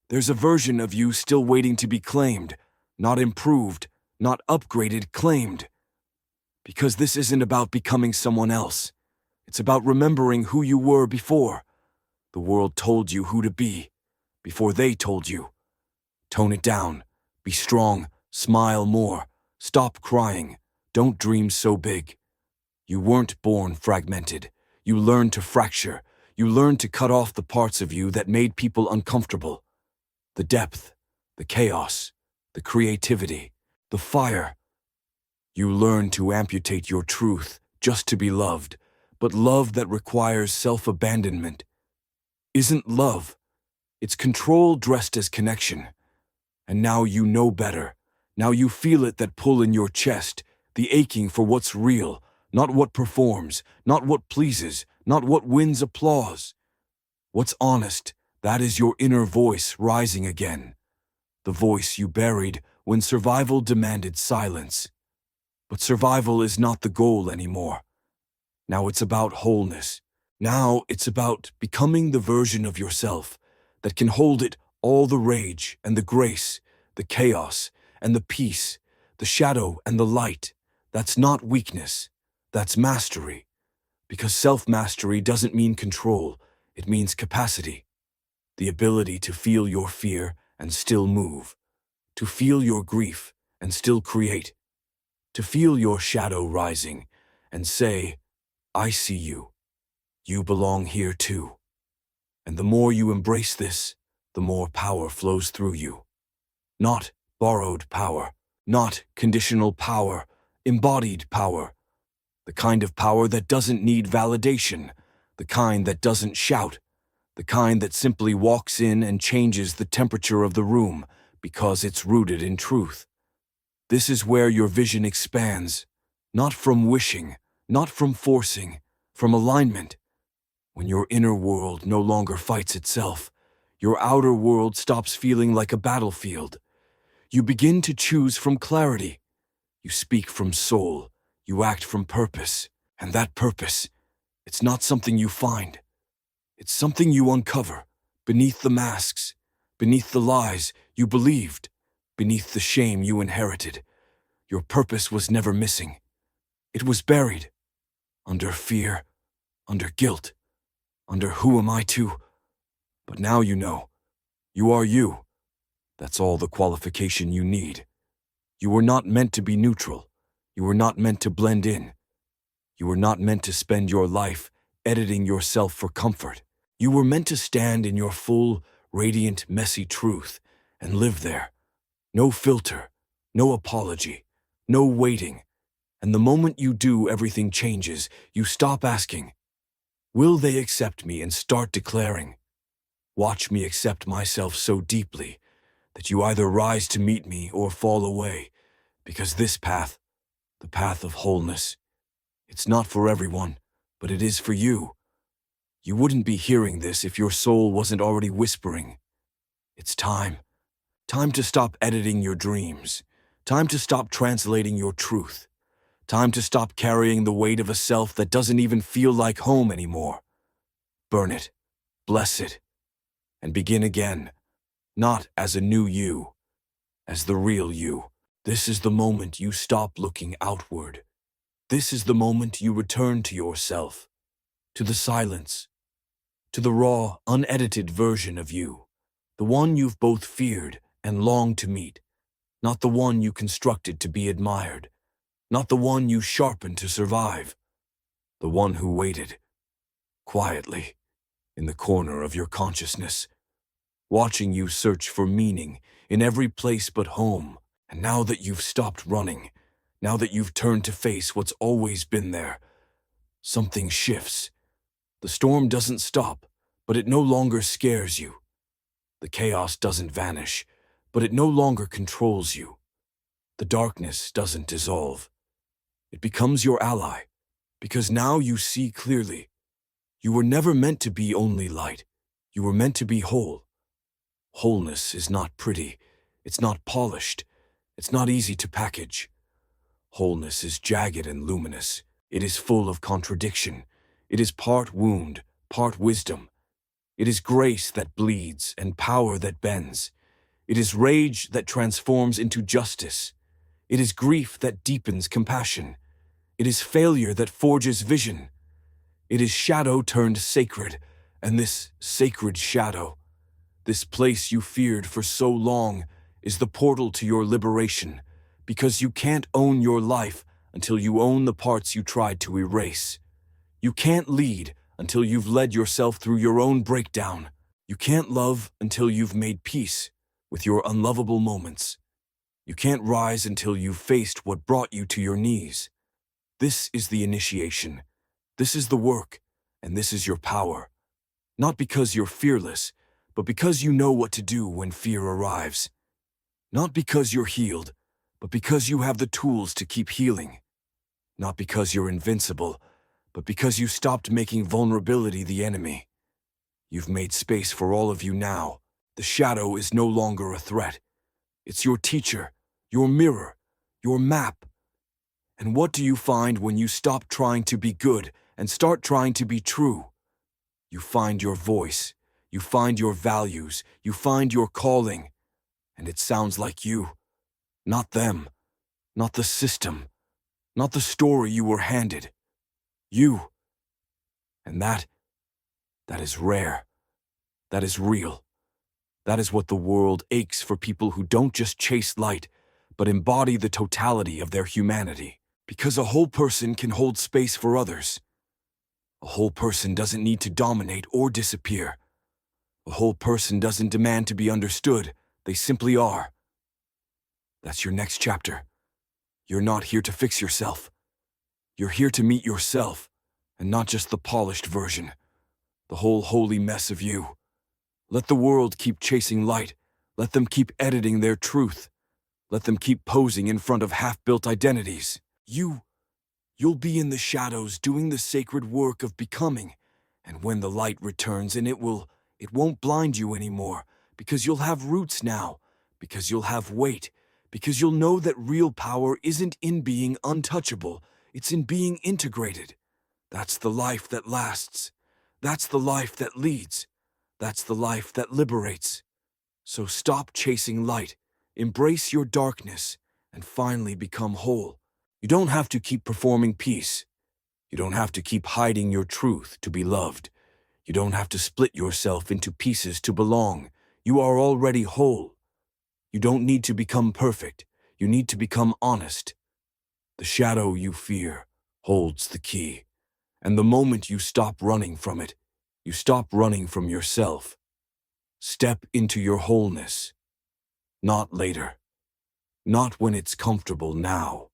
There's a version of you still waiting to be claimed, not improved, not upgraded, claimed. Because this isn't about becoming someone else. It's about remembering who you were before. The world told you who to be, before they told you. Tone it down. Be strong. Smile more. Stop crying. Don't dream so big. You weren't born fragmented. You learned to fracture. You learned to cut off the parts of you that made people uncomfortable. The depth, the chaos, the creativity, the fire. You learned to amputate your truth just to be loved, but love that requires self-abandonment isn't love. It's control dressed as connection. And now you know better. Now you feel it, that pull in your chest, the aching for what's real, not what performs, not what pleases, not what wins applause. What's honest, that is your inner voice rising again. The voice you buried when survival demanded silence. But survival is not the goal anymore. Now it's about wholeness. Now it's about becoming the version of yourself that can hold it all, the rage and the grace, the chaos and the peace, the shadow and the light. That's not weakness. That's mastery. Because self-mastery doesn't mean control. It means capacity. The ability to feel your fear and still move. To feel your grief and still create. To feel your shadow rising and say, I see you. You belong here too. And the more you embrace this, the more power flows through you. Not borrowed power, not conditional power, embodied power. The kind of power that doesn't need validation, the kind that doesn't shout, the kind that simply walks in and changes the temperature of the room because it's rooted in truth. This is where your vision expands, not from wishing, not from forcing, from alignment. When your inner world no longer fights itself, your outer world stops feeling like a battlefield. You begin to choose from clarity. You speak from soul. You act from purpose. And that purpose, it's not something you find. It's something you uncover, beneath the masks, beneath the lies you believed, beneath the shame you inherited. Your purpose was never missing. It was buried, under fear, under guilt, under who am I to? But now you know. You are you. That's all the qualification you need. You were not meant to be neutral. You were not meant to blend in. You were not meant to spend your life editing yourself for comfort. You were meant to stand in your full, radiant, messy truth and live there. No filter, no apology, no waiting. And the moment you do, everything changes. You stop asking, will they accept me, and start declaring, watch me accept myself so deeply that you either rise to meet me or fall away, because this path, the path of wholeness, it's not for everyone, but it is for you. You wouldn't be hearing this if your soul wasn't already whispering. It's time. Time to stop editing your dreams. Time to stop translating your truth. Time to stop carrying the weight of a self that doesn't even feel like home anymore. Burn it, bless it, and begin again. Not as a new you, as the real you. This is the moment you stop looking outward. This is the moment you return to yourself, to the silence, to the raw, unedited version of you, the one you've both feared and longed to meet, not the one you constructed to be admired, not the one you sharpened to survive, the one who waited, quietly, in the corner of your consciousness, watching you search for meaning in every place but home. And now that you've stopped running, now that you've turned to face what's always been there, something shifts. The storm doesn't stop, but it no longer scares you. The chaos doesn't vanish, but it no longer controls you. The darkness doesn't dissolve. It becomes your ally, because now you see clearly. You were never meant to be only light. You were meant to be whole. Wholeness is not pretty. It's not polished. It's not easy to package. Wholeness is jagged and luminous. It is full of contradiction. It is part wound, part wisdom. It is grace that bleeds and power that bends. It is rage that transforms into justice. It is grief that deepens compassion. It is failure that forges vision. It is shadow turned sacred, and this sacred shadow, this place you feared for so long, is the portal to your liberation, because you can't own your life until you own the parts you tried to erase. You can't lead until you've led yourself through your own breakdown. You can't love until you've made peace with your unlovable moments. You can't rise until you've faced what brought you to your knees. This is the initiation. This is the work, and this is your power. Not because you're fearless, but because you know what to do when fear arrives. Not because you're healed, but because you have the tools to keep healing. Not because you're invincible, but because you stopped making vulnerability the enemy. You've made space for all of you now. The shadow is no longer a threat. It's your teacher, your mirror, your map. And what do you find when you stop trying to be good and start trying to be true? You find your voice, you find your values, you find your calling. And it sounds like you, not them, not the system, not the story you were handed. You. And that is rare. That is real. That is what the world aches for, people who don't just chase light, but embody the totality of their humanity. Because a whole person can hold space for others. A whole person doesn't need to dominate or disappear. A whole person doesn't demand to be understood. They simply are. That's your next chapter. You're not here to fix yourself. You're here to meet yourself, and not just the polished version. The whole holy mess of you. Let the world keep chasing light. Let them keep editing their truth. Let them keep posing in front of half-built identities. You'll be in the shadows doing the sacred work of becoming. And when the light returns, and it won't blind you anymore, because you'll have roots now, because you'll have weight, because you'll know that real power isn't in being untouchable, it's in being integrated. That's the life that lasts. That's the life that leads. That's the life that liberates. So stop chasing light, embrace your darkness, and finally become whole. You don't have to keep performing peace. You don't have to keep hiding your truth to be loved. You don't have to split yourself into pieces to belong. You are already whole. You don't need to become perfect. You need to become honest. The shadow you fear holds the key. And the moment you stop running from it, you stop running from yourself. Step into your wholeness. Not later. Not when it's comfortable now.